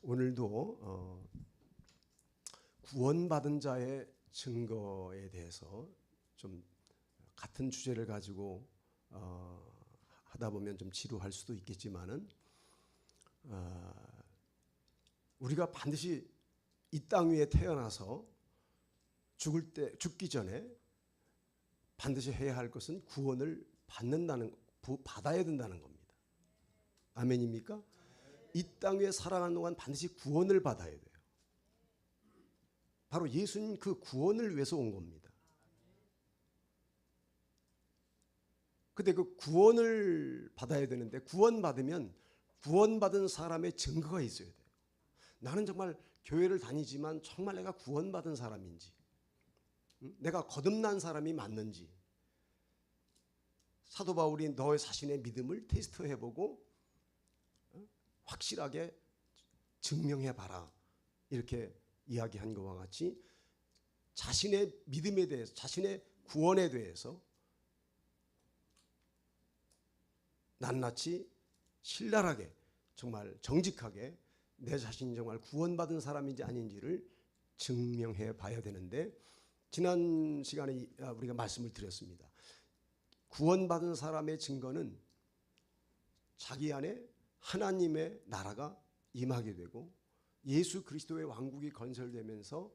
오늘도 구원받은 자의 증거에 대해서 좀 같은 주제를 가지고 하다 보면 좀 지루할 수도 있겠지만은 우리가 반드시 이 땅 위에 태어나서 죽기 전에 반드시 해야 할 것은 구원을 받아야 된다는 겁니다. 아멘입니까? 이 땅 위에 살아가는 동안 반드시 구원을 받아야 돼요. 바로 예수님 그 구원을 위해서 온 겁니다. 근데 그 구원을 받아야 되는데 구원받으면 구원받은 사람의 증거가 있어야 돼요. 나는 정말 교회를 다니지만 정말 내가 구원받은 사람인지, 내가 거듭난 사람이 맞는지, 사도 바울이 너의 자신의 믿음을 테스트해보고 확실하게 증명해봐라 이렇게 이야기한 것과 같이 자신의 믿음에 대해서, 자신의 구원에 대해서 낱낱이 신랄하게 정말 정직하게 내 자신이 정말 구원받은 사람인지 아닌지를 증명해 봐야 되는데, 지난 시간에 우리가 말씀을 드렸습니다. 구원받은 사람의 증거는 자기 안에 하나님의 나라가 임하게 되고 예수 그리스도의 왕국이 건설되면서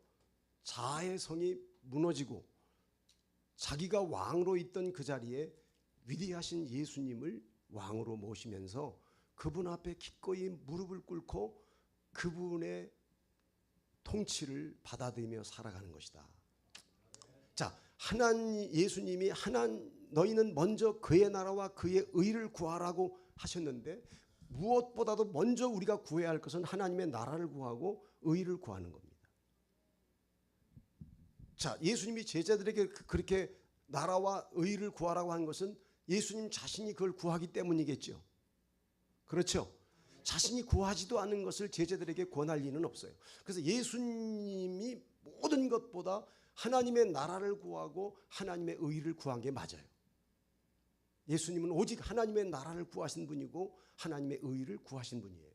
자아의 성이 무너지고 자기가 왕으로 있던 그 자리에 위대하신 예수님을 왕으로 모시면서 그분 앞에 기꺼이 무릎을 꿇고 그분의 통치를 받아들이며 살아가는 것이다. 자, 예수님이 너희는 먼저 그의 나라와 그의 의를 구하라고 하셨는데, 무엇보다도 먼저 우리가 구해야 할 것은 하나님의 나라를 구하고 의를 구하는 겁니다. 자, 예수님이 제자들에게 그렇게 나라와 의를 구하라고 한 것은 예수님 자신이 그걸 구하기 때문이겠죠. 그렇죠? 자신이 구하지도 않은 것을 제자들에게 권할 리는 없어요. 그래서 예수님이 모든 것보다 하나님의 나라를 구하고 하나님의 의를 구한 게 맞아요. 예수님은 오직 하나님의 나라를 구하신 분이고 하나님의 의를 구하신 분이에요.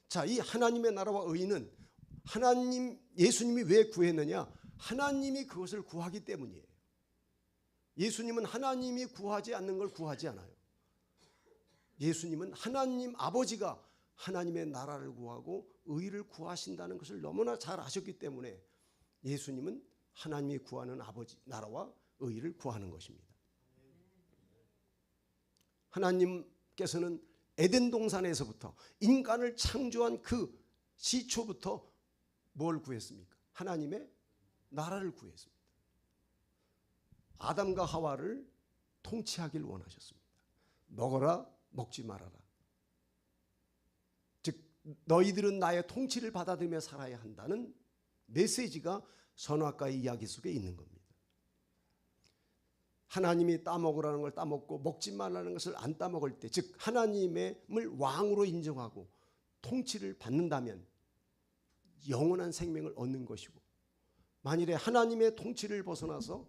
자, 이 하나님의 나라와 의는 예수님이 왜 구했느냐? 하나님이 그것을 구하기 때문이에요. 예수님은 하나님이 구하지 않는 걸 구하지 않아요. 예수님은 하나님 아버지가 하나님의 나라를 구하고 의를 구하신다는 것을 너무나 잘 아셨기 때문에 예수님은 하나님이 구하는 아버지 나라와 의를 구하는 것입니다. 하나님께서는 에덴 동산에서부터 인간을 창조한 그 시초부터 뭘 구했습니까? 하나님의 나라를 구했습니다. 아담과 하와를 통치하길 원하셨습니다. 먹어라, 먹지 말아라. 즉 너희들은 나의 통치를 받아들이며 살아야 한다는 메시지가 선악과의 이야기 속에 있는 겁니다. 하나님이 따먹으라는 걸 따먹고 먹지 말라는 것을 안 따먹을 때, 즉 하나님을 왕으로 인정하고 통치를 받는다면 영원한 생명을 얻는 것이고, 만일에 하나님의 통치를 벗어나서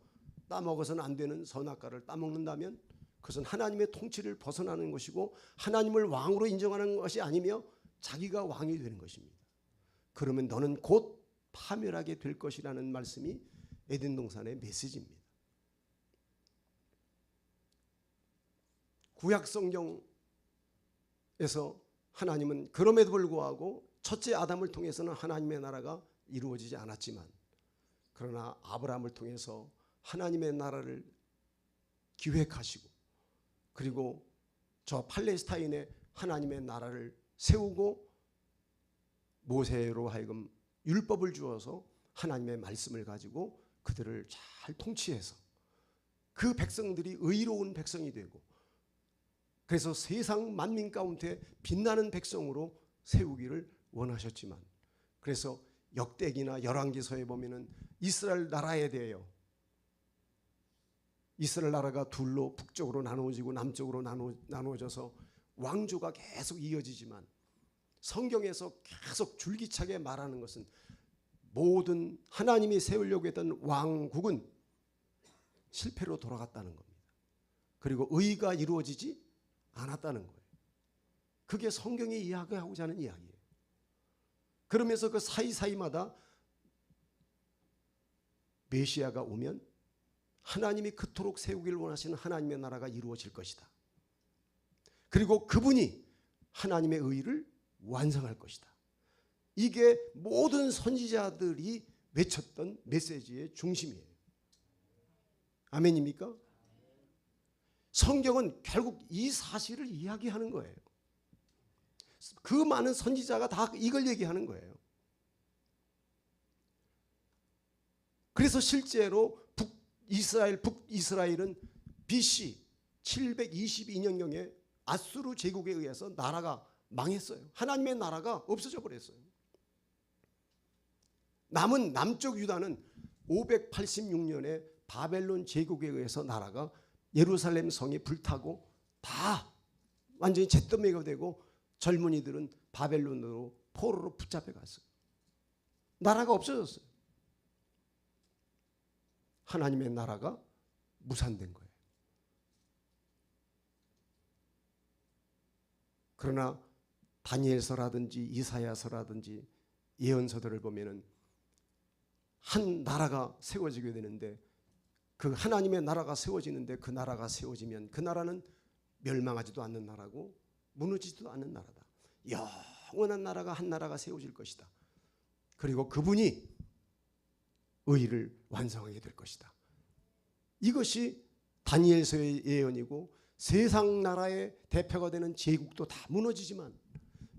따먹어서는 안 되는 선악과를 따먹는다면 그것은 하나님의 통치를 벗어나는 것이고 하나님을 왕으로 인정하는 것이 아니며 자기가 왕이 되는 것입니다. 그러면 너는 곧 파멸하게 될 것이라는 말씀이 에덴 동산의 메시지입니다. 구약 성경에서 하나님은 그럼에도 불구하고 첫째 아담을 통해서는 하나님의 나라가 이루어지지 않았지만, 그러나 아브라함을 통해서 하나님의 나라를 기획하시고 그리고 저 팔레스타인에 하나님의 나라를 세우고 모세로 하여금 율법을 주어서 하나님의 말씀을 가지고 그들을 잘 통치해서 그 백성들이 의로운 백성이 되고, 그래서 세상 만민 가운데 빛나는 백성으로 세우기를 원하셨지만, 그래서 역대기나 열왕기서에 보면은 이스라엘 나라에 대하여 이스라엘 나라가 둘로 북쪽으로 나누어지고 남쪽으로 나누어져서 왕조가 계속 이어지지만, 성경에서 계속 줄기차게 말하는 것은 모든 하나님이 세우려고 했던 왕국은 실패로 돌아갔다는 겁니다. 그리고 의가 이루어지지 않았다는 거예요. 그게 성경이 이야기하고자 하는 이야기예요. 그러면서 그 사이사이마다 메시아가 오면 하나님이 그토록 세우기를 원하시는 하나님의 나라가 이루어질 것이다. 그리고 그분이 하나님의 의를 완성할 것이다. 이게 모든 선지자들이 외쳤던 메시지의 중심이에요. 아멘입니까? 성경은 결국 이 사실을 이야기하는 거예요. 그 많은 선지자가 다 이걸 얘기하는 거예요. 그래서 실제로 북이스라엘은 BC 722년경에 아수르 제국에 의해서 나라가 망했어요. 하나님의 나라가 없어져 버렸어요. 남은 남쪽 유다는 586년에 바벨론 제국에 의해서 나라가 예루살렘 성이 불타고 다 완전히 잿더미가 되고 젊은이들은 바벨론으로 포로로 붙잡혀 갔어요. 나라가 없어졌어요. 하나님의 나라가 무산된 거예요. 그러나 다니엘서라든지 이사야서라든지 예언서들을 보면은 한 나라가 세워지게 되는데 그 하나님의 나라가 세워지는데 그 나라가 세워지면 그 나라는 멸망하지도 않는 나라고 무너지지도 않는 나라다. 영원한 나라가 한 나라가 세워질 것이다. 그리고 그분이 의를 완성하게 될 것이다. 이것이 다니엘서의 예언이고 세상 나라의 대표가 되는 제국도 다 무너지지만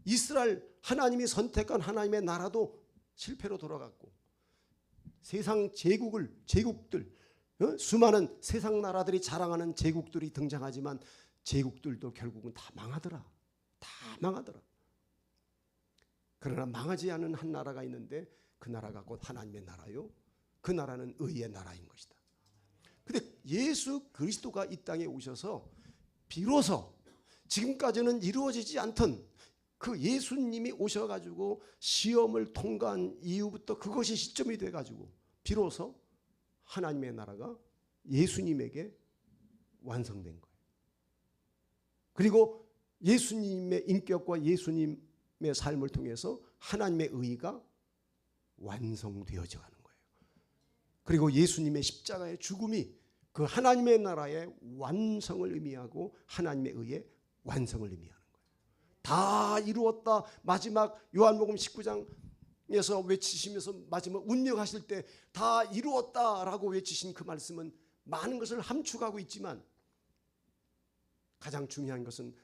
이스라엘 하나님이 선택한 하나님의 나라도 실패로 돌아갔고 세상 제국들 수많은 세상 나라들이 자랑하는 제국들이 등장하지만 제국들도 결국은 다 망하더라. 다 망하더라. 그러나 망하지 않은 한 나라가 있는데 그 나라가 곧 하나님의 나라요. 그 나라는 의의 나라인 것이다. 그런데 예수 그리스도가 이 땅에 오셔서 비로소 지금까지는 이루어지지 않던 그 예수님이 오셔가지고 시험을 통과한 이후부터 그것이 시점이 돼가지고 비로소 하나님의 나라가 예수님에게 완성된 거예요. 그리고 예수님의 인격과 예수님의 삶을 통해서 하나님의 의가 완성되어져 가는 거예요. 그리고 예수님의 십자가의 죽음이 그 하나님의 나라의 완성을 의미하고 하나님의 의의 완성을 의미하는 거예요. 다 이루었다. 마지막 요한복음 19장에서 외치시면서 마지막 운명하실 때 다 이루었다라고 외치신 그 말씀은 많은 것을 함축하고 있지만 가장 중요한 것은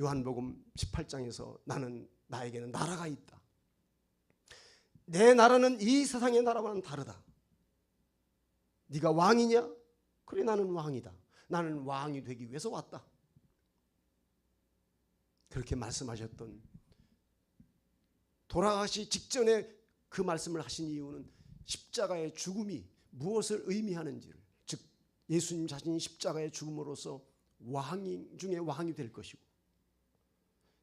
요한복음 18장에서 나에게는 나라가 있다. 내 나라는 이 세상의 나라와는 다르다. 네가 왕이냐? 그래 나는 왕이다. 나는 왕이 되기 위해서 왔다. 그렇게 말씀하셨던 돌아가시 직전에 그 말씀을 하신 이유는 십자가의 죽음이 무엇을 의미하는지를 즉 예수님 자신이 십자가의 죽음으로써 왕 중에 왕이 될 것이고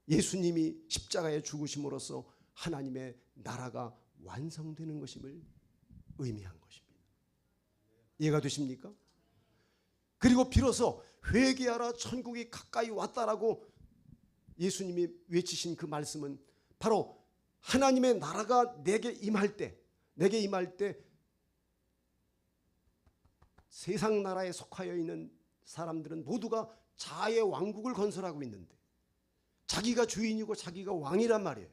예수님이 십자가에 죽으심으로써 하나님의 나라가 완성되는 것임을 의미한 것입니다. 이해가 되십니까? 그리고 비로소 회개하라 천국이 가까이 왔다라고 예수님이 외치신 그 말씀은 바로 하나님의 나라가 내게 임할 때 세상 나라에 속하여 있는 사람들은 모두가 자아의 왕국을 건설하고 있는데 자기가 주인이고 자기가 왕이란 말이에요.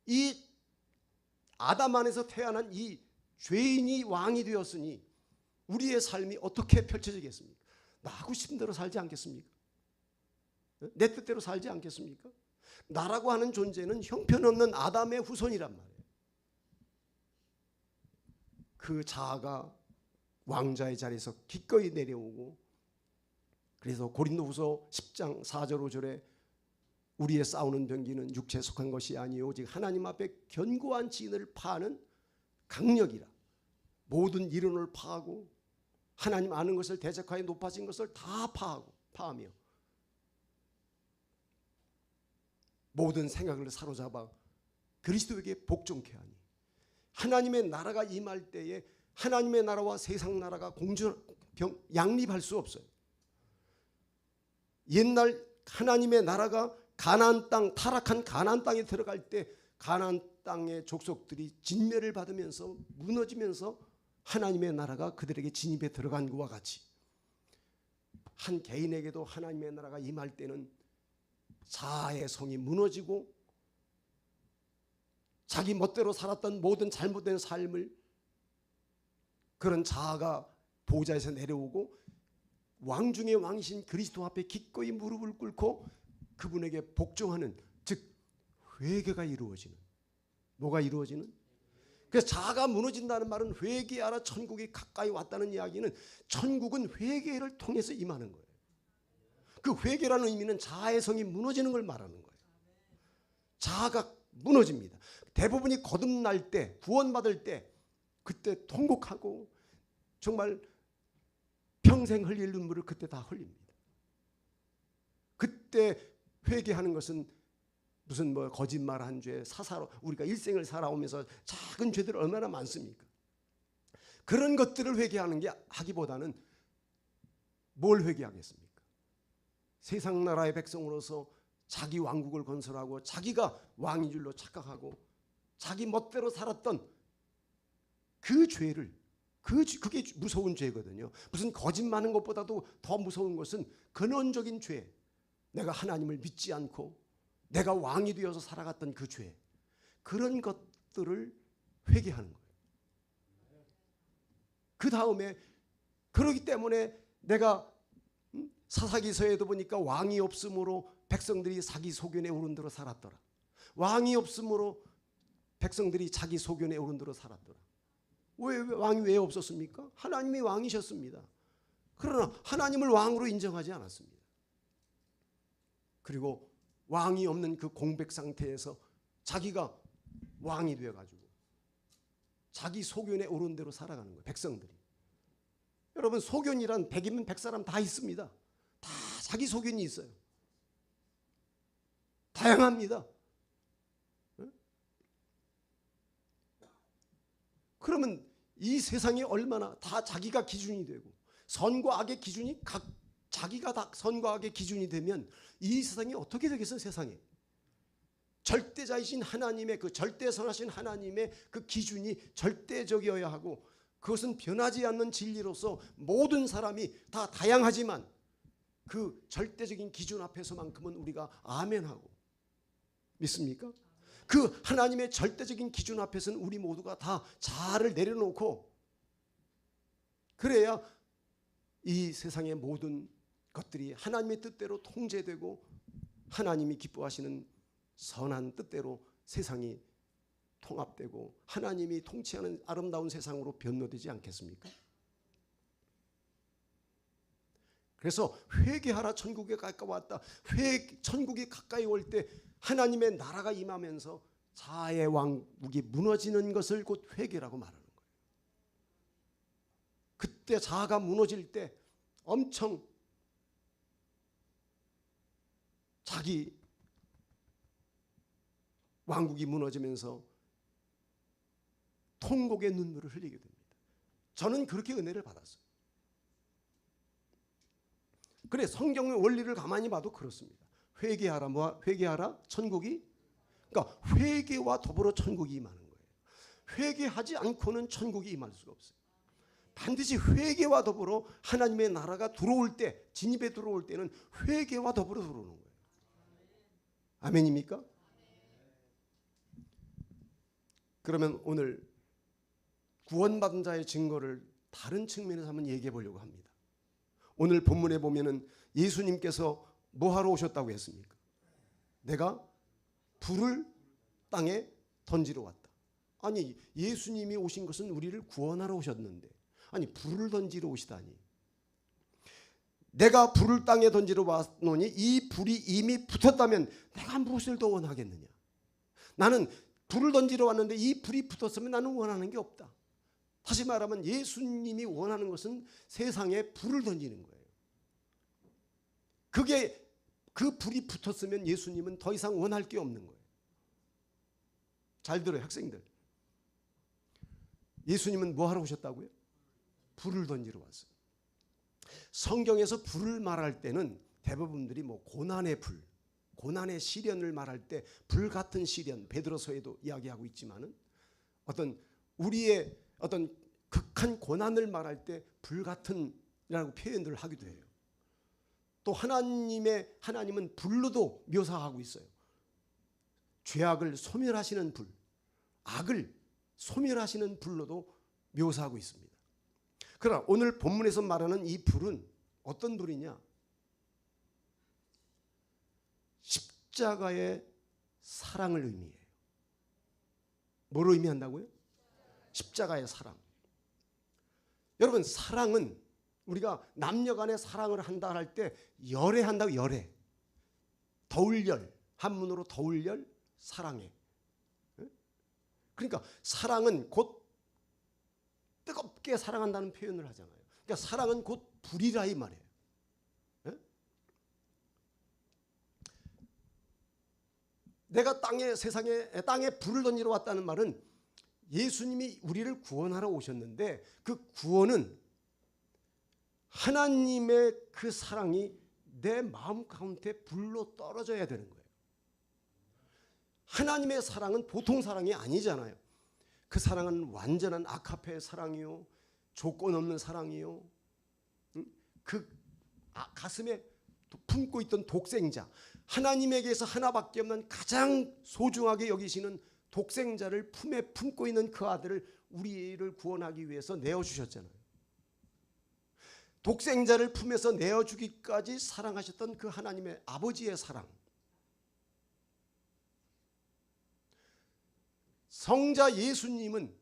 이 아담 안에서 태어난 이 죄인이 왕이 되었으니 우리의 삶이 어떻게 펼쳐지겠습니까? 나 하고 싶은 대로 살지 않겠습니까? 내 뜻대로 살지 않겠습니까? 나라고 하는 존재는 형편없는 아담의 후손이란 말이에요. 그 자아가 왕자의 자리에서 기꺼이 내려오고 그래서 고린도후서 10장 4절 5절에 우리의 싸우는 병기는 육체에 속한 것이 아니요 오직 하나님 앞에 견고한 진을 파는 강력이라. 모든 이론을 파하고 하나님 아는 것을 대적하여 높아진 것을 다 파하며 모든 생각을 사로잡아 그리스도에게 복종케 하니 하나님의 나라가 임할 때에 하나님의 나라와 세상 나라가 양립할 수 없어요. 옛날 하나님의 나라가 가나안 땅, 타락한 가나안 땅에 들어갈 때 가나안 땅의 족속들이 진멸을 받으면서 무너지면서 하나님의 나라가 그들에게 진입해 들어간 것과 같이 한 개인에게도 하나님의 나라가 임할 때는 자아의 성이 무너지고 자기 멋대로 살았던 모든 잘못된 삶을 그런 자아가 보좌에서 내려오고 왕 중의 왕이신 그리스도 앞에 기꺼이 무릎을 꿇고 그분에게 복종하는, 즉 회개가 이루어지는, 뭐가 이루어지는? 그래서 자아가 무너진다는 말은 회개하라 천국이 가까이 왔다는 이야기는 천국은 회개를 통해서 임하는 거예요. 그 회개라는 의미는 자아의 성이 무너지는 걸 말하는 거예요. 자아가 무너집니다. 대부분이 거듭날 때, 구원받을 때 그때 통곡하고 정말 평생 흘릴 눈물을 그때 다 흘립니다. 그때 회개하는 것은 무슨 뭐 거짓말한 죄, 사사로 우리가 일생을 살아오면서 작은 죄들 얼마나 많습니까? 그런 것들을 회개하는 게 하기보다는 뭘 회개하겠습니까? 세상 나라의 백성으로서 자기 왕국을 건설하고 자기가 왕인 줄로 착각하고 자기 멋대로 살았던 그 죄를, 그게 무서운 죄거든요. 무슨 거짓말하는 것보다도 더 무서운 것은 근원적인 죄, 내가 하나님을 믿지 않고 내가 왕이 되어서 살아갔던 그 죄, 그런 것들을 회개하는 거예요. 그 다음에 그러기 때문에 내가 사사기서에도 보니까 왕이 없으므로 백성들이 자기 소견에 오른 대로 살았더라. 왕이 없으므로 백성들이 자기 소견에 오른 대로 살았더라. 왕이 왜 없었습니까? 하나님이 왕이셨습니다. 그러나 하나님을 왕으로 인정하지 않았습니다. 그리고 왕이 없는 그 공백 상태에서 자기가 왕이 되어가지고 자기 소견에 오른 대로 살아가는 거예요. 백성들이. 여러분, 소견이란 100이면 100사람 다 있습니다. 다 자기 소견이 있어요. 다양합니다. 그러면 이 세상이 얼마나 다 자기가 기준이 되고 선과 악의 기준이 자기가 다 선과 악의 기준이 되면 이 세상이 어떻게 되겠어요? 세상에 절대자이신 하나님의 그 절대선하신 하나님의 그 기준이 절대적이어야 하고 그것은 변하지 않는 진리로서 모든 사람이 다 다양하지만 그 절대적인 기준 앞에서만큼은 우리가 아멘하고 믿습니까? 그 하나님의 절대적인 기준 앞에서는 우리 모두가 다 자아를 내려놓고 그래야 이 세상의 모든 것들이 하나님의 뜻대로 통제되고 하나님이 기뻐하시는 선한 뜻대로 세상이 통합되고 하나님이 통치하는 아름다운 세상으로 변모되지 않겠습니까? 그래서 회개하라 천국에 가까이 왔다. 천국이 가까이 올 때 하나님의 나라가 임하면서 자아의 왕국이 무너지는 것을 곧 회개라고 말하는 거예요. 그때 자아가 무너질 때 엄청 자기 왕국이 무너지면서 통곡의 눈물을 흘리게 됩니다. 저는 그렇게 은혜를 받았어요. 그래, 성경의 원리를 가만히 봐도 그렇습니다. 회개하라, 회개하라, 천국이, 그러니까 회개와 더불어 천국이 임하는 거예요. 회개하지 않고는 천국이 임할 수가 없어요. 반드시 회개와 더불어 하나님의 나라가 들어올 때, 진입에 들어올 때는 회개와 더불어 들어오는 거예요. 아멘입니까? 그러면 오늘 구원받은 자의 증거를 다른 측면에서 한번 얘기해 보려고 합니다. 오늘 본문에 보면은 예수님께서 뭐 하러 오셨다고 했습니까? 내가 불을 땅에 던지러 왔다. 아니, 예수님이 오신 것은 우리를 구원하러 오셨는데, 아니 불을 던지러 오시다니. 내가 불을 땅에 던지러 왔노니 이 불이 이미 붙었다면 내가 무엇을 더 원하겠느냐. 나는 불을 던지러 왔는데 이 불이 붙었으면 나는 원하는 게 없다. 다시 말하면 예수님이 원하는 것은 세상에 불을 던지는 거예요. 그 불이 붙었으면 예수님은 더 이상 원할 게 없는 거예요. 잘 들어요, 학생들. 예수님은 뭐 하러 오셨다고요? 불을 던지러 왔어요. 성경에서 불을 말할 때는 대부분들이 뭐 고난의 불, 고난의 시련을 말할 때 불 같은 시련, 베드로서에도 이야기하고 있지만은 어떤 우리의 어떤 극한 고난을 말할 때 불 같은이라고 표현을 하기도 해요. 또 하나님은 불로도 묘사하고 있어요. 죄악을 소멸하시는 불, 악을 소멸하시는 불로도 묘사하고 있습니다. 그러나 오늘 본문에서 말하는 이 불은 어떤 불이냐? 십자가의 사랑을 의미해요. 뭘 의미한다고요? 십자가의 사랑. 여러분, 사랑은 우리가 남녀 간의 사랑을 한다 할 때 열애한다고. 열애. 더울열, 한문으로 더울열, 사랑해. 그러니까 사랑은 곧 뜨겁게 사랑한다는 표현을 하잖아요. 그러니까 사랑은 곧 불이라 이 말이에요. 내가 땅에 불을 던지러 왔다는 말은 예수님이 우리를 구원하러 오셨는데 그 구원은 하나님의 그 사랑이 내 마음 가운데 불로 떨어져야 되는 거예요. 하나님의 사랑은 보통 사랑이 아니잖아요. 그 사랑은 완전한 아카페의 사랑이요, 조건 없는 사랑이요, 그 가슴에 품고 있던 독생자, 하나님에게서 하나밖에 없는 가장 소중하게 여기시는 독생자를 품에 품고 있는 그 아들을 우리를 구원하기 위해서 내어주셨잖아요. 독생자를 품에서 내어주기까지 사랑하셨던 그 하나님의 아버지의 사랑, 성자 예수님은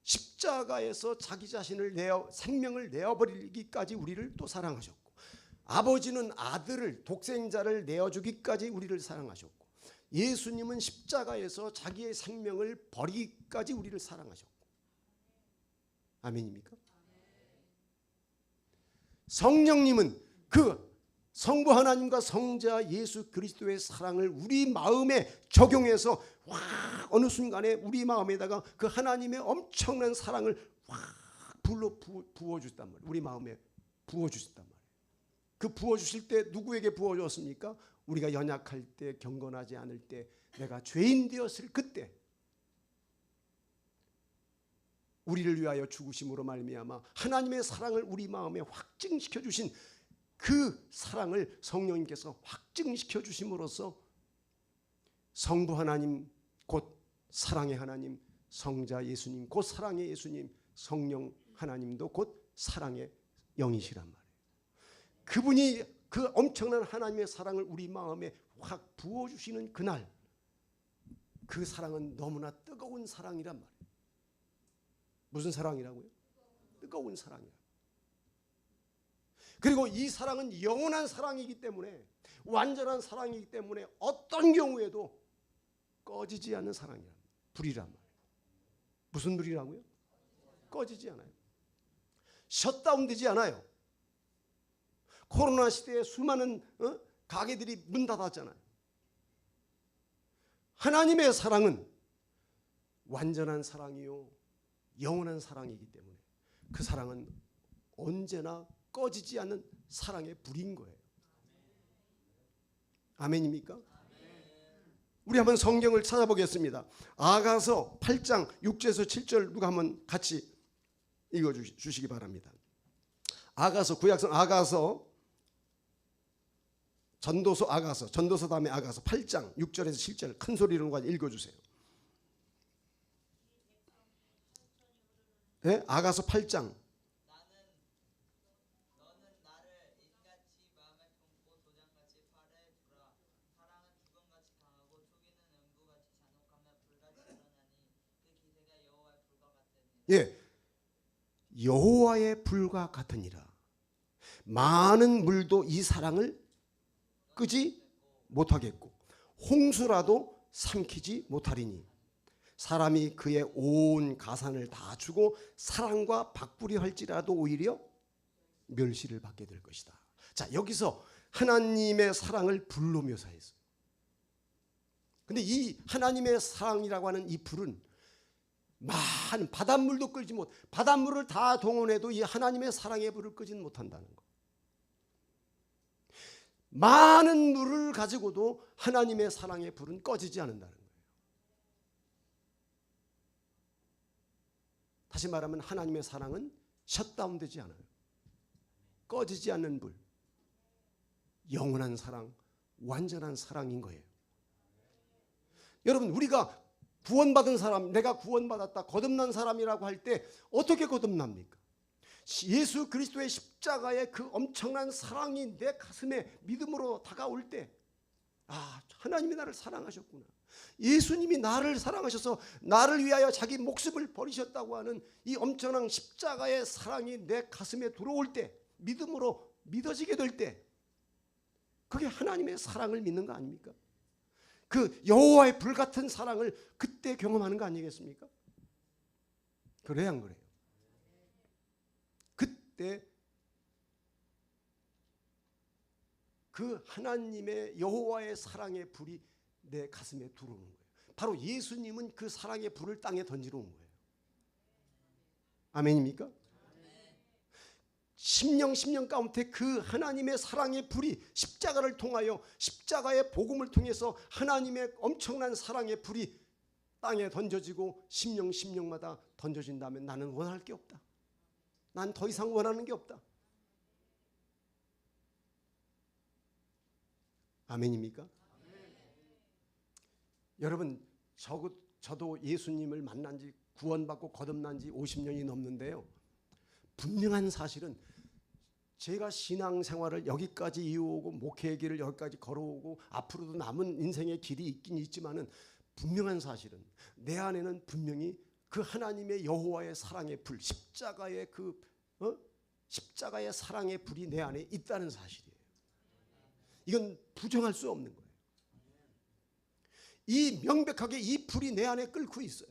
십자가에서 자기 자신을 생명을 내어버리기까지 우리를 또 사랑하셨고, 아버지는 아들을, 독생자를 내어주기까지 우리를 사랑하셨고, 예수님은 십자가에서 자기의 생명을 버리기까지 우리를 사랑하셨고. 아멘입니까? 성령님은 그 성부 하나님과 성자 예수 그리스도의 사랑을 우리 마음에 적용해서 어느 순간에 우리 마음에다가 그 하나님의 엄청난 사랑을 불로 부어주셨단 말이에요. 우리 마음에 부어주셨단 말이에요. 그 부어주실 때 누구에게 부어주었습니까? 우리가 연약할 때, 경건하지 않을 때, 내가 죄인 되었을 그때 우리를 위하여 죽으심으로 말미암아 하나님의 사랑을 우리 마음에 확증시켜 주신 그 사랑을 성령님께서 확증시켜 주심으로써 성부 하나님 곧 사랑의 하나님, 성자 예수님 곧 사랑의 예수님, 성령 하나님도 곧 사랑의 영이시란 말이에요. 그분이 그 엄청난 하나님의 사랑을 우리 마음에 확 부어주시는 그날, 그 사랑은 너무나 뜨거운 사랑이란 말이에요. 무슨 사랑이라고요? 뜨거운 사랑이라. 그리고 이 사랑은 영원한 사랑이기 때문에, 완전한 사랑이기 때문에 어떤 경우에도 꺼지지 않는 사랑이란 말이에요. 불이란 말이에요. 무슨 불이라고요? 꺼지지 않아요. 셧다운되지 않아요. 코로나 시대에 수많은 가게들이 문 닫았잖아요. 하나님의 사랑은 완전한 사랑이요, 영원한 사랑이기 때문에 그 사랑은 언제나 꺼지지 않는 사랑의 불인 거예요. 아멘입니까? 우리 한번 성경을 찾아보겠습니다. 아가서 8장 6절에서 7절 누가 한번 같이 읽어주시기 바랍니다. 아가서, 구약성 아가서, 전도서 다음에 아가서 8장 6절에서 7절 큰 소리로 읽어주세요. 네? 아가서 8장. 예, 여호와의 불과 같으니라. 많은 물도 이 사랑을 끄지 못하겠고 홍수라도 삼키지 못하리니 사람이 그의 온 가산을 다 주고 사랑과 박부리 할지라도 오히려 멸시를 받게 될 것이다. 자, 여기서 하나님의 사랑을 불로 묘사했어요. 근데 이 하나님의 사랑이라고 하는 이 불은 많은 바닷물도 끄지 못, 바닷물을 다 동원해도 이 하나님의 사랑의 불을 끄지는 못한다는 거. 많은 물을 가지고도 하나님의 사랑의 불은 꺼지지 않는다는 거예요. 다시 말하면 하나님의 사랑은 셧다운되지 않아요. 꺼지지 않는 불, 영원한 사랑, 완전한 사랑인 거예요. 여러분, 우리가 구원받은 사람, 내가 구원받았다, 거듭난 사람이라고 할 때 어떻게 거듭납니까? 예수 그리스도의 십자가의 그 엄청난 사랑이 내 가슴에 믿음으로 다가올 때, 아, 하나님이 나를 사랑하셨구나. 예수님이 나를 사랑하셔서 나를 위하여 자기 목숨을 버리셨다고 하는 이 엄청난 십자가의 사랑이 내 가슴에 들어올 때, 믿음으로 믿어지게 될 때, 그게 하나님의 사랑을 믿는 거 아닙니까? 그 여호와의 불같은 사랑을 그때 경험하는 거 아니겠습니까? 그래야 안 그래요? 그때 그 하나님의 여호와의 사랑의 불이 내 가슴에 들어오는 거예요. 바로 예수님은 그 사랑의 불을 땅에 던지러 온 거예요. 아멘입니까? 십년 가운데 그 하나님의 사랑의 불이 십자가를 통하여, 십자가의 복음을 통해서 하나님의 엄청난 사랑의 불이 땅에 던져지고 십년마다 던져진다면 나는 원할 게 없다. 난 더 이상 원하는 게 없다. 아멘입니까? 여러분, 저도 예수님을 만난 지, 구원받고 거듭난 지 50년이 넘는데요, 분명한 사실은 제가 신앙생활을 여기까지 이어오고 목회의 길을 여기까지 걸어오고 앞으로도 남은 인생의 길이 있긴 있지만은, 분명한 사실은 내 안에는 분명히 그 하나님의 여호와의 사랑의 불, 십자가의 십자가의 사랑의 불이 내 안에 있다는 사실이에요. 이건 부정할 수 없는 거예요. 이 명백하게 이 불이 내 안에 끓고 있어요.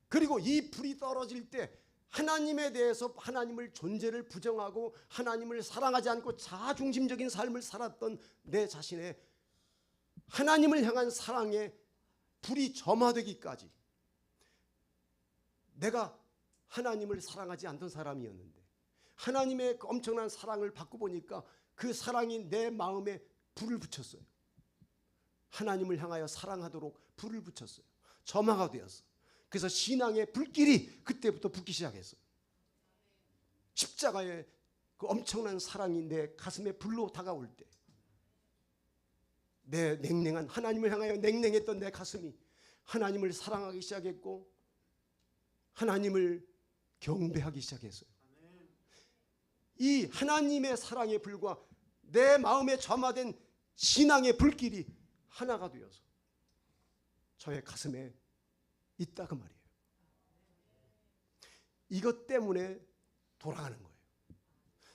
그리고 이 불이 떨어질 때 하나님에 대해서, 하나님을 존재를 부정하고 하나님을 사랑하지 않고 자아중심적인 삶을 살았던 내 자신의 하나님을 향한 사랑의 불이 점화되기까지, 내가 하나님을 사랑하지 않던 사람이었는데 하나님의 그 엄청난 사랑을 받고 보니까 그 사랑이 내 마음에 불을 붙였어요. 하나님을 향하여 사랑하도록 불을 붙였어요. 점화가 되었어요. 그래서 신앙의 불길이 그때부터 붙기 시작했어요. 십자가의 그 엄청난 사랑이 내 가슴에 불로 다가올 때, 내 냉랭한, 하나님을 향하여 냉랭했던 내 가슴이 하나님을 사랑하기 시작했고 하나님을 경배하기 시작했어요. 이 하나님의 사랑의 불과 내 마음에 점화된 신앙의 불길이 하나가 되어서 저의 가슴에 있다, 그 말이에요. 이것 때문에 돌아가는 거예요.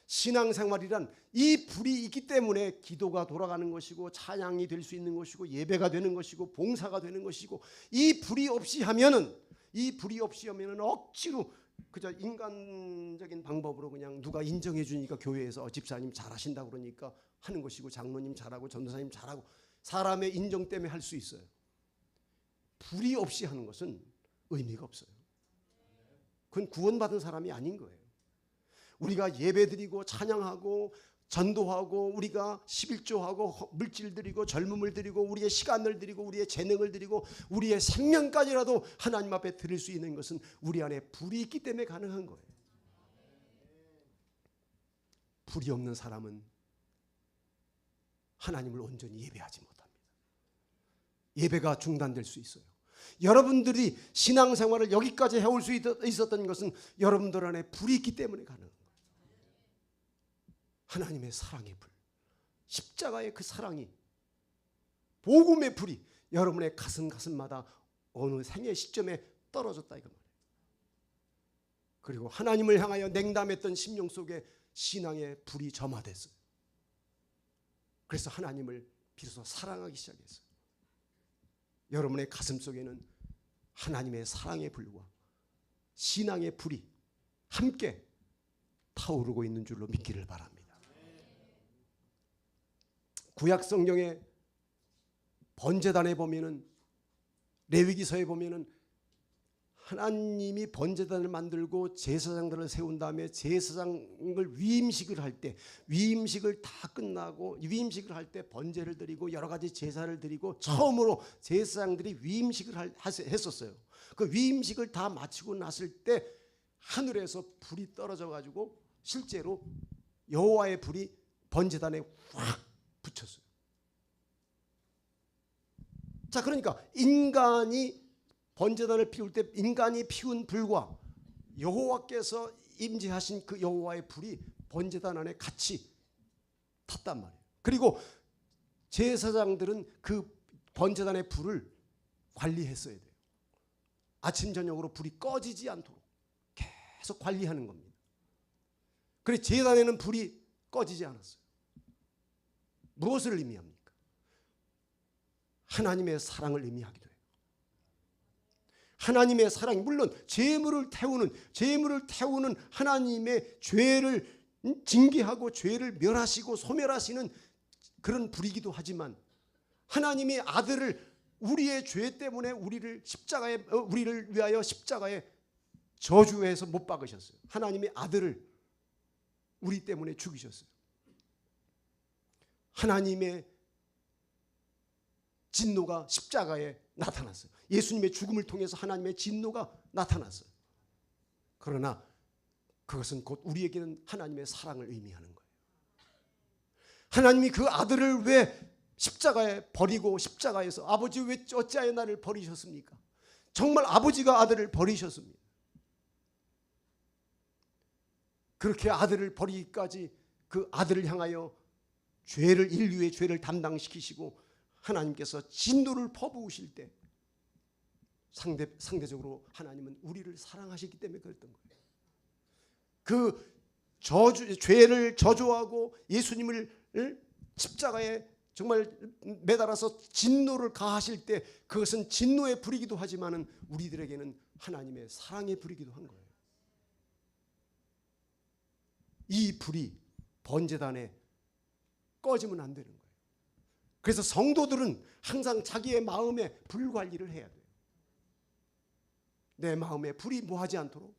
신앙생활이란 이 불이 있기 때문에 기도가 돌아가는 것이고, 찬양이 될 수 있는 것이고, 예배가 되는 것이고, 봉사가 되는 것이고, 이 불이 없이 하면은 억지로 그저 인간적인 방법으로 그냥 누가 인정해 주니까 교회에서 집사님 잘하신다고 그러니까 하는 것이고, 장로님 잘하고, 전도사님 잘하고, 사람의 인정 때문에 할 수 있어요. 불이 없이 하는 것은 의미가 없어요. 그건 구원받은 사람이 아닌 거예요. 우리가 예배드리고 찬양하고 전도하고, 우리가 11조하고 물질 드리고 젊음을 드리고 우리의 시간을 드리고 우리의 재능을 드리고 우리의 생명까지라도 하나님 앞에 드릴 수 있는 것은 우리 안에 불이 있기 때문에 가능한 거예요. 불이 없는 사람은 하나님을 온전히 예배하지 못합니다. 예배가 중단될 수 있어요. 여러분들이 신앙생활을 여기까지 해올 수 있었던 것은 여러분들 안에 불이 있기 때문에 가능한 거예요. 하나님의 사랑의 불, 십자가의 그 사랑이, 복음의 불이 여러분의 가슴마다 어느 생애 시점에 떨어졌다, 이거 말이에요. 그리고 하나님을 향하여 냉담했던 심령 속에 신앙의 불이 점화됐어요. 그래서 하나님을 비로소 사랑하기 시작했어요. 여러분의 가슴 속에는 하나님의 사랑의 불과 신앙의 불이 함께 타오르고 있는 줄로 믿기를 바랍니다. 구약 성경의 번제단에 보면은, 레위기서에 보면은 하나님이 번제단을 만들고 제사장들을 세운 다음에 제사장을 위임식을 할 때, 위임식을 다 끝나고 위임식을 할 때 번제를 드리고 여러 가지 제사를 드리고 처음으로 제사장들이 위임식을 했었어요. 그 위임식을 다 마치고 났을 때 하늘에서 불이 떨어져 가지고 실제로 여호와의 불이 번제단에 확 붙였어요. 자, 그러니까 인간이 번제단을 피울 때 인간이 피운 불과 여호와께서 임재하신 그 여호와의 불이 번제단 안에 같이 탔단 말이에요. 그리고 제사장들은 그 번제단의 불을 관리했어야 돼요. 아침 저녁으로 불이 꺼지지 않도록 계속 관리하는 겁니다. 그래서 제단에는 불이 꺼지지 않았어요. 무엇을 의미합니까? 하나님의 사랑을 의미하기도 해요. 하나님의 사랑이, 물론 재물을 태우는 하나님의 죄를 징계하고 죄를 멸하시고 소멸하시는 그런 불이기도 하지만, 하나님이 아들을 우리의 죄 때문에 우리를 위하여 십자가에 저주해서 못 박으셨어요. 하나님이 아들을 우리 때문에 죽이셨어요. 하나님의 진노가 십자가에 나타났어요. 예수님의 죽음을 통해서 하나님의 진노가 나타났어요. 그러나 그것은 곧 우리에게는 하나님의 사랑을 의미하는 거예요. 하나님이 그 아들을 왜 십자가에 버리고, 십자가에서 아버지 왜 어찌하여 나를 버리셨습니까? 정말 아버지가 아들을 버리셨습니다. 그렇게 아들을 버리기까지 그 아들을 향하여 인류의 죄를 담당시키시고 하나님께서 진노를 퍼부으실 때 상대적으로 하나님은 우리를 사랑하시기 때문에 그랬던 거예요. 그 죄를 저주하고 예수님을 십자가에 정말 매달아서 진노를 가하실 때 그것은 진노의 불이기도 하지만은 우리들에게는 하나님의 사랑의 불이기도 한 거예요. 이 불이 번제단에 꺼지면 안 되는 거예요. 그래서 성도들은 항상 자기의 마음의 불 관리를 해야 돼요. 내 마음의 불이 뭐하지 않도록,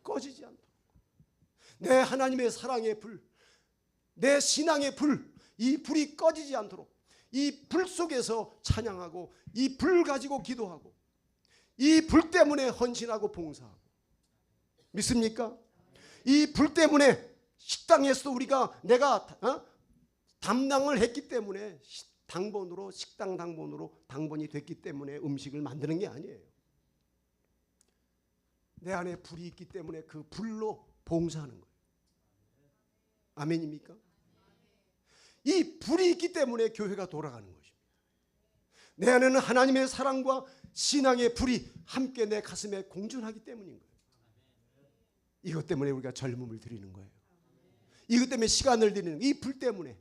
꺼지지 않도록, 내 하나님의 사랑의 불, 내 신앙의 불, 이 불이 꺼지지 않도록 이 불 속에서 찬양하고 이 불 가지고 기도하고 이 불 때문에 헌신하고 봉사하고, 믿습니까? 이 불 때문에 식당에서도 내가 담당을 했기 때문에 식당 당번이 됐기 때문에 음식을 만드는 게 아니에요. 내 안에 불이 있기 때문에 그 불로 봉사하는 거예요. 아멘입니까? 이 불이 있기 때문에 교회가 돌아가는 것입니다. 내 안에는 하나님의 사랑과 신앙의 불이 함께 내 가슴에 공존하기 때문인 거예요. 이것 때문에 우리가 젊음을 드리는 거예요. 이것 때문에 시간을 드리는 거예요. 이 불 때문에,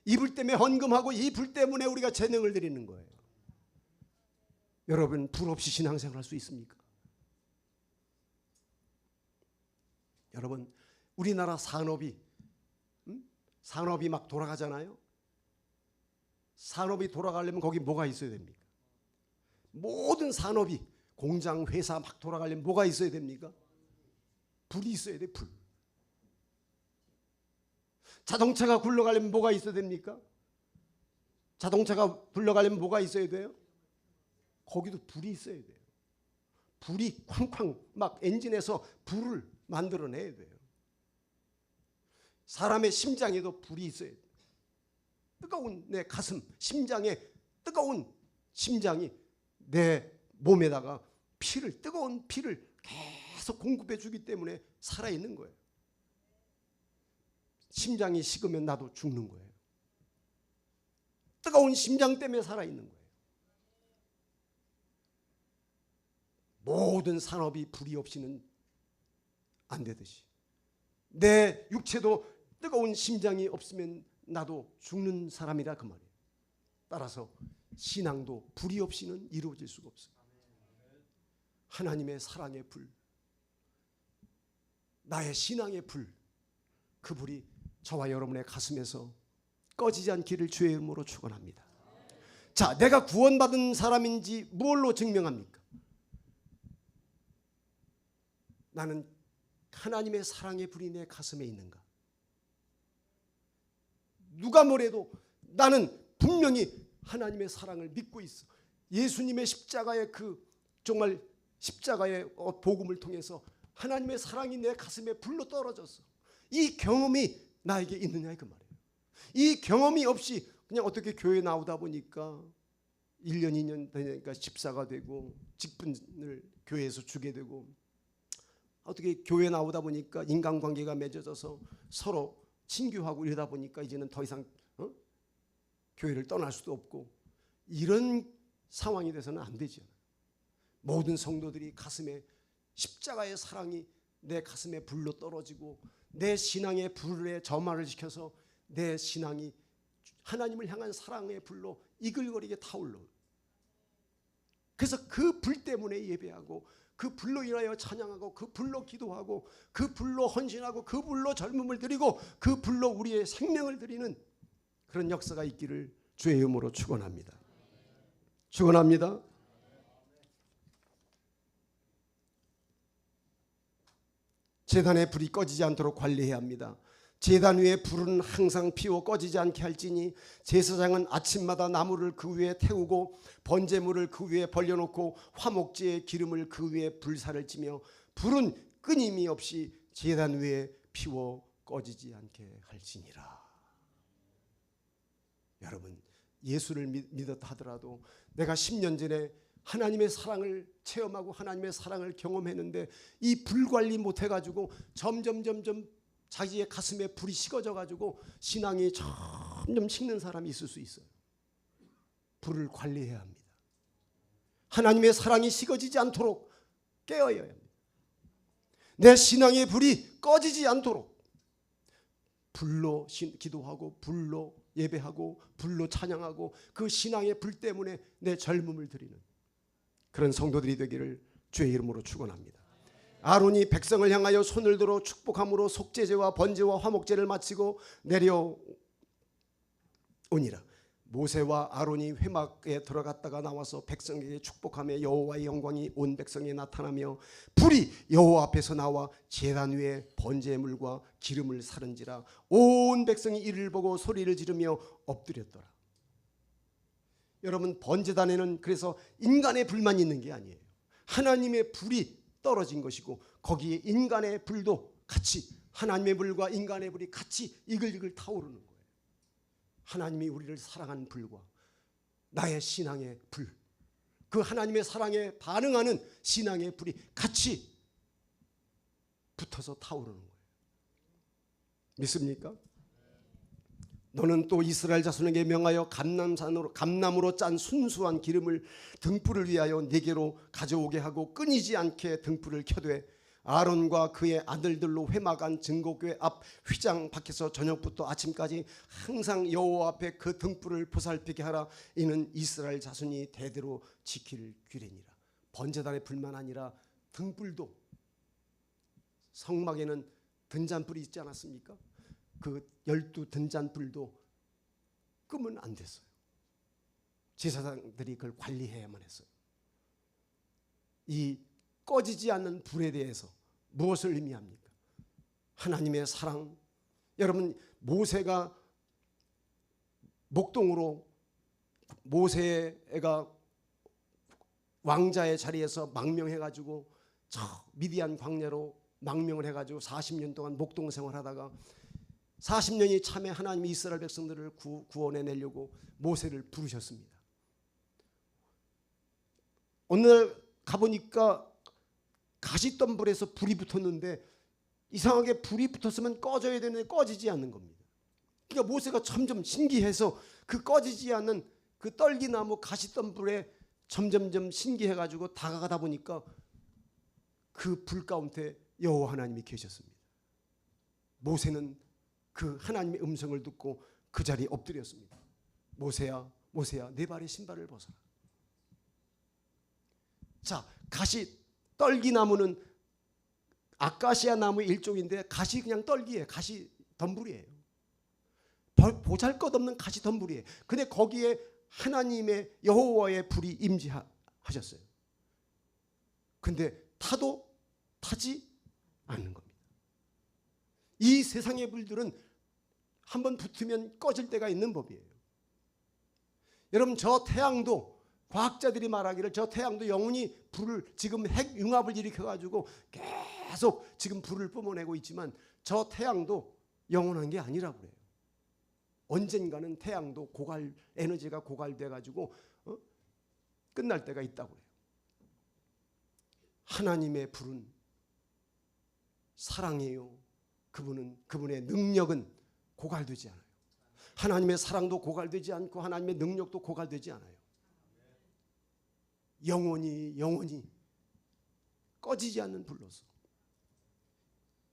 이 불 때문에 헌금하고 이 불 때문에 우리가 재능을 드리는 거예요. 여러분, 불 없이 신앙생활 할 수 있습니까? 여러분, 우리나라 산업이 막 돌아가잖아요. 산업이 돌아가려면 거기 뭐가 있어야 됩니까? 모든 산업이, 공장, 회사 막 돌아가려면 뭐가 있어야 됩니까? 불이 있어야 돼, 불. 자동차가 굴러가려면 뭐가 있어야 됩니까? 자동차가 굴러가려면 뭐가 있어야 돼요? 거기도 불이 있어야 돼요. 불이 쾅쾅 막 엔진에서 불을 만들어내야 돼요. 사람의 심장에도 불이 있어야 돼요. 뜨거운 내 가슴, 심장에 뜨거운 심장이 내 몸에다가 뜨거운 피를 계속 공급해 주기 때문에 살아있는 거예요. 심장이 식으면 나도 죽는 거예요. 뜨거운 심장 때문에 살아있는 거예요. 모든 산업이 불이 없이는 안 되듯이 내 육체도 뜨거운 심장이 없으면 나도 죽는 사람이라 그 말이에요. 따라서 신앙도 불이 없이는 이루어질 수가 없어요. 하나님의 사랑의 불, 나의 신앙의 불, 그 불이 저와 여러분의 가슴에서 꺼지지 않기를 주의 이름으로 축원합니다. 자, 내가 구원받은 사람인지 무엇로 증명합니까? 나는 하나님의 사랑의 불이 내 가슴에 있는가? 누가 뭐래도 나는 분명히 하나님의 사랑을 믿고 있어. 예수님의 십자가의 그 정말 십자가의 복음을 통해서 하나님의 사랑이 내 가슴에 불로 떨어졌어. 이 경험이 나에게 있느냐 그 말이에요. 이 경험이 없이 그냥 어떻게 교회 나오다 보니까 1년 2년 되니까 집사가 되고 직분을 교회에서 주게 되고 어떻게 교회 나오다 보니까 인간관계가 맺어져서 서로 친교하고 이러다 보니까 이제는 더 이상 교회를 떠날 수도 없고 이런 상황이 돼서는 안 되죠. 모든 성도들이 가슴에 십자가의 사랑이 내 가슴에 불로 떨어지고 내 신앙의 불에 점화를 시켜서 내 신앙이 하나님을 향한 사랑의 불로 이글거리게 타올라. 그래서 그 불 때문에 예배하고 그 불로 인하여 찬양하고 그 불로 기도하고 그 불로 헌신하고 그 불로 젊음을 드리고 그 불로 우리의 생명을 드리는 그런 역사가 있기를 주의 이름으로 축원합니다. 축원합니다. 제단의 불이 꺼지지 않도록 관리해야 합니다. 제단 위에 불은 항상 피워 꺼지지 않게 할지니 제사장은 아침마다 나무를 그 위에 태우고 번제물을 그 위에 벌려놓고 화목제의 기름을 그 위에 불사를 찌며 불은 끊임이 없이 제단 위에 피워 꺼지지 않게 할지니라. 여러분, 예수를 믿었다 하더라도 내가 10년 전에 하나님의 사랑을 체험하고 하나님의 사랑을 경험했는데 이 불관리 못해가지고 점점 자기의 가슴에 불이 식어져 가지고 신앙이 점점 식는 사람이 있을 수 있어요. 불을 관리해야 합니다. 하나님의 사랑이 식어지지 않도록 깨어야 합니다. 내 신앙의 불이 꺼지지 않도록 불로 기도하고 불로 예배하고 불로 찬양하고 그 신앙의 불 때문에 내 젊음을 드리는 그런 성도들이 되기를 주의 이름으로 축원합니다. 아론이 백성을 향하여 손을 들어 축복함으로 속죄제와 번제와 화목제를 마치고 내려오니라. 모세와 아론이 회막에 들어갔다가 나와서 백성에게 축복하며 여호와의 영광이 온 백성에 나타나며 불이 여호와 앞에서 나와 제단 위에 번제물과 기름을 사른지라. 온 백성이 이를 보고 소리를 지르며 엎드렸더라. 여러분, 번제단에는 그래서 인간의 불만 있는 게 아니에요. 하나님의 불이 떨어진 것이고 거기에 인간의 불도 같이 하나님의 불과 인간의 불이 같이 이글이글 타오르는 거예요. 하나님이 우리를 사랑하는 불과 나의 신앙의 불, 그 하나님의 사랑에 반응하는 신앙의 불이 같이 붙어서 타오르는 거예요. 믿습니까? 너는 또 이스라엘 자손에게 명하여 감람으로 짠 순수한 기름을 등불을 위하여 네게로 가져오게 하고 끊이지 않게 등불을 켜되 아론과 그의 아들들로 회막 안 증거궤 앞 휘장 밖에서 저녁부터 아침까지 항상 여호와 앞에 그 등불을 보살피게 하라. 이는 이스라엘 자손이 대대로 지킬 규례니라. 번제단의 불만 아니라 등불도, 성막에는 등잔불이 있지 않았습니까? 그 12 등잔불도 끄면 안 됐어요. 제사장들이 그걸 관리해야만 했어요. 이 꺼지지 않는 불에 대해서 무엇을 의미합니까? 하나님의 사랑. 여러분, 모세가 목동으로 모세가 왕자의 자리에서 망명해가지고 저 미디안 광야로 망명을 해가지고 40년 동안 목동 생활하다가 40년이 참에 하나님이 이스라엘 백성들을 구원해 내려고 모세를 부르셨습니다. 어느 날 가보니까 가시덤불에서 불이 붙었는데 이상하게 불이 붙었으면 꺼져야 되는데 꺼지지 않는 겁니다. 그러니까 모세가 점점 신기해서 그 꺼지지 않는 그 떨기나무 가시덤불에 점점점 신기해가지고 다가가다 보니까 그 불 가운데 여호와 하나님이 계셨습니다. 모세는 그 하나님의 음성을 듣고 그 자리에 엎드렸습니다. 모세야, 모세야, 내 발에 신발을 벗어라. 자, 가시 떨기나무는 아카시아 나무 일종인데 가시 그냥 떨기예요. 가시 덤불이에요. 보잘것없는 가시 덤불이에요. 근데 거기에 하나님의 여호와의 불이 임재하셨어요. 근데 타도 타지 않는 겁니다. 이 세상의 불들은 한번 붙으면 꺼질 때가 있는 법이에요. 여러분, 저 태양도 과학자들이 말하기를 저 태양도 영원히 불을, 지금 핵융합을 일으켜가지고 계속 지금 불을 뿜어내고 있지만 저 태양도 영원한 게 아니라고 그래요. 언젠가는 태양도 에너지가 고갈돼가지고 끝날 때가 있다고 해요. 하나님의 불은 사랑이에요. 그분의 능력은 고갈되지 않아요. 하나님의 사랑도 고갈되지 않고 하나님의 능력도 고갈되지 않아요. 영원히 꺼지지 않는 불로서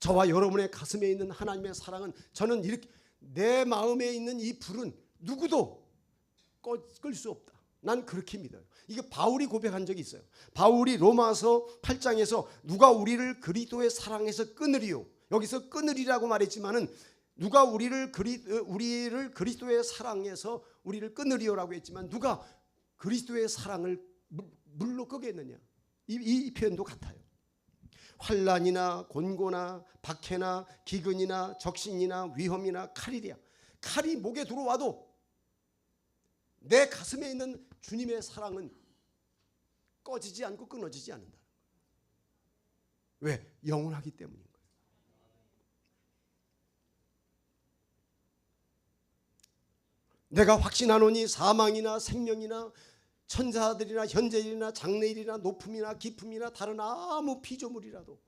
저와 여러분의 가슴에 있는 하나님의 사랑은, 저는 이렇게 내 마음에 있는 이 불은 누구도 끌 수 없다. 난 그렇게 믿어요. 이게 바울이 고백한 적이 있어요. 바울이 로마서 8장에서 누가 우리를 그리스도의 사랑에서 끊으리요. 여기서 끊으리라고 말했지만은 누가 우리를 그리스도의 사랑에서 우리를 끊으리요라고 했지만 누가 그리스도의 사랑을 물로 끄겠느냐. 이 표현도 같아요. 환난이나 곤고나 박해나 기근이나 적신이나 위험이나 칼이랴. 칼이 목에 들어와도 내 가슴에 있는 주님의 사랑은 꺼지지 않고 끊어지지 않는다. 왜? 영원하기 때문인 거예요. 내가 확신하노니 사망이나 생명이나 천사들이나 현재일이나 장래일이나 높음이나 깊음이나 다른 아무 피조물이라도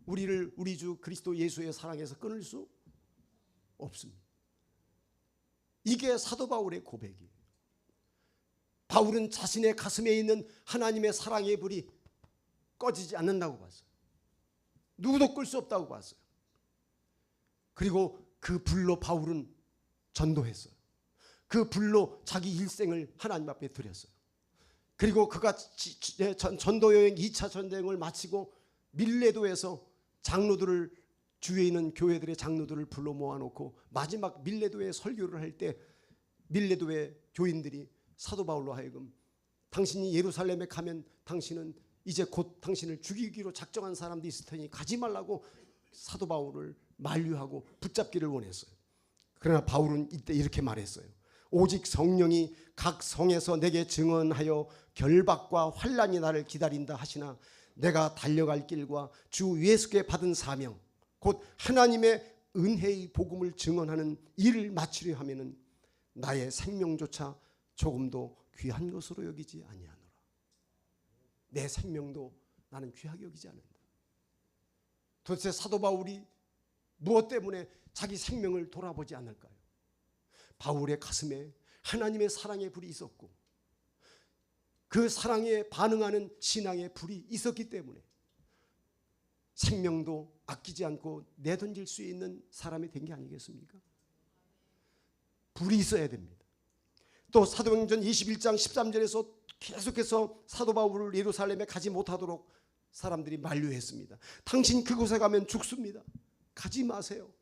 우리 주 그리스도 예수의 사랑에서 끊을 수 없습니다. 이게 사도 바울의 고백이에요. 바울은 자신의 가슴에 있는 하나님의 사랑의 불이 꺼지지 않는다고 봤어요. 누구도 끌 수 없다고 봤어요. 그리고 그 불로 바울은 전도했어요. 그 불로 자기 일생을 하나님 앞에 드렸어요. 그리고 그가 전도여행 2차 전쟁을 마치고 밀레도에서 장로들을, 주위에 있는 교회들의 장로들을 불러 모아놓고 마지막 밀레도에 설교를 할 때 밀레도의 교인들이 사도 바울로 하여금 당신이 예루살렘에 가면 당신은 이제 곧 당신을 죽이기로 작정한 사람도 있을 테니 가지 말라고 사도 바울을 만류하고 붙잡기를 원했어요. 그러나 바울은 이때 이렇게 말했어요. 오직 성령이 각 성에서 내게 증언하여 결박과 환난이 나를 기다린다 하시나 내가 달려갈 길과 주 예수께 받은 사명 곧 하나님의 은혜의 복음을 증언하는 일을 마치려 하면은 나의 생명조차 조금도 귀한 것으로 여기지 아니하노라. 내 생명도 나는 귀하게 여기지 않는다. 도대체 사도 바울이 무엇 때문에 자기 생명을 돌아보지 않을까요? 바울의 가슴에 하나님의 사랑의 불이 있었고 그 사랑에 반응하는 신앙의 불이 있었기 때문에 생명도 아끼지 않고 내던질 수 있는 사람이 된 게 아니겠습니까? 불이 있어야 됩니다. 또 사도행전 21장 13절에서 계속해서 사도 바울을 예루살렘에 가지 못하도록 사람들이 만류했습니다. 당신 그곳에 가면 죽습니다. 가지 마세요.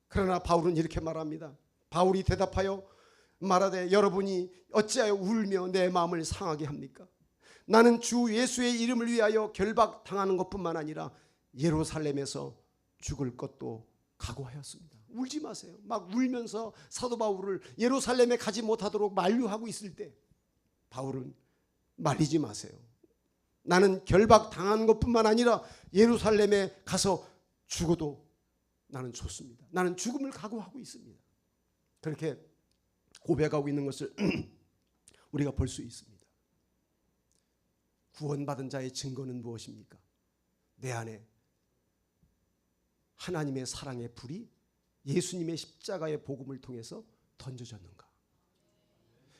그러나 바울은 이렇게 말합니다. 바울이 대답하여 말하되 여러분이 어찌하여 울며 내 마음을 상하게 합니까? 나는 주 예수의 이름을 위하여 결박당하는 것뿐만 아니라 예루살렘에서 죽을 것도 각오하였습니다. 울지 마세요. 막 울면서 사도 바울을 예루살렘에 가지 못하도록 만류하고 있을 때 바울은 말리지 마세요. 나는 결박당한 것뿐만 아니라 예루살렘에 가서 죽어도 나는 좋습니다. 나는 죽음을 각오하고 있습니다. 그렇게 고백하고 있는 것을 우리가 볼 수 있습니다. 구원받은 자의 증거는 무엇입니까? 내 안에 하나님의 사랑의 불이 예수님의 십자가의 복음을 통해서 던져졌는가?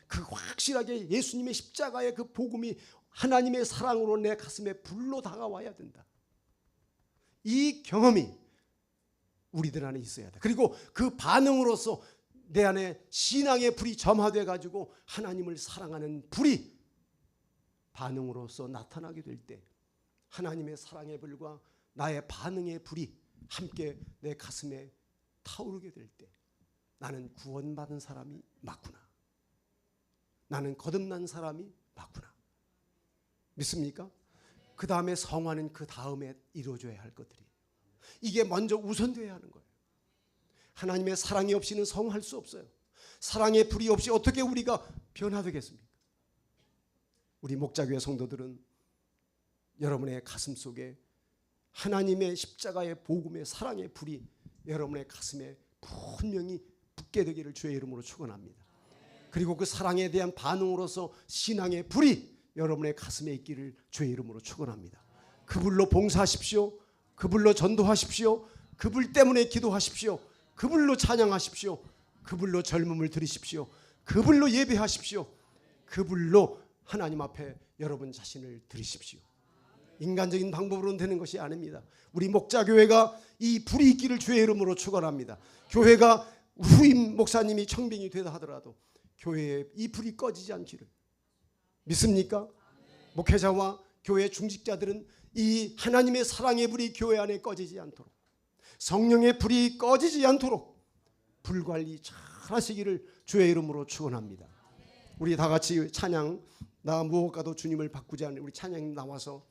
그 확실하게 예수님의 십자가의 그 복음이 하나님의 사랑으로 내 가슴에 불로 다가와야 된다. 이 경험이 우리들 안에 있어야 돼. 그리고 그 반응으로서 내 안에 신앙의 불이 점화돼 가지고 하나님을 사랑하는 불이 반응으로서 나타나게 될 때 하나님의 사랑의 불과 나의 반응의 불이 함께 내 가슴에 타오르게 될 때 나는 구원받은 사람이 맞구나. 나는 거듭난 사람이 맞구나. 믿습니까? 그 다음에 성화는 그 다음에 이루어져야 할 것들이에요. 이게 먼저 우선되어야 하는 거예요. 하나님의 사랑이 없이는 성할 수 없어요. 사랑의 불이 없이 어떻게 우리가 변화되겠습니까? 우리 목자교회 성도들은 여러분의 가슴 속에 하나님의 십자가의 복음의 사랑의 불이 여러분의 가슴에 분명히 붙게 되기를 주의 이름으로 축원합니다. 그리고 그 사랑에 대한 반응으로서 신앙의 불이 여러분의 가슴에 있기를 주의 이름으로 축원합니다. 그 불로 봉사하십시오. 그 불로 전도하십시오. 그 불 때문에 기도하십시오. 그 불로 찬양하십시오. 그 불로 젊음을 들이십시오. 그 불로 예배하십시오. 그 불로 하나님 앞에 여러분 자신을 드리십시오. 인간적인 방법으로는 되는 것이 아닙니다. 우리 목자교회가 이 불이 있기를 주의 이름으로 축원합니다. 교회가 후임 목사님이 청빙이 되다 하더라도 교회에 이 불이 꺼지지 않기를 믿습니까? 목회자와 교회 중직자들은 이 하나님의 사랑의 불이 교회 안에 꺼지지 않도록, 성령의 불이 꺼지지 않도록 불관리 잘 하시기를 주의 이름으로 축원합니다. 우리 다 같이 찬양, 나 무엇과도 주님을 바꾸지 않는 우리 찬양님 나와서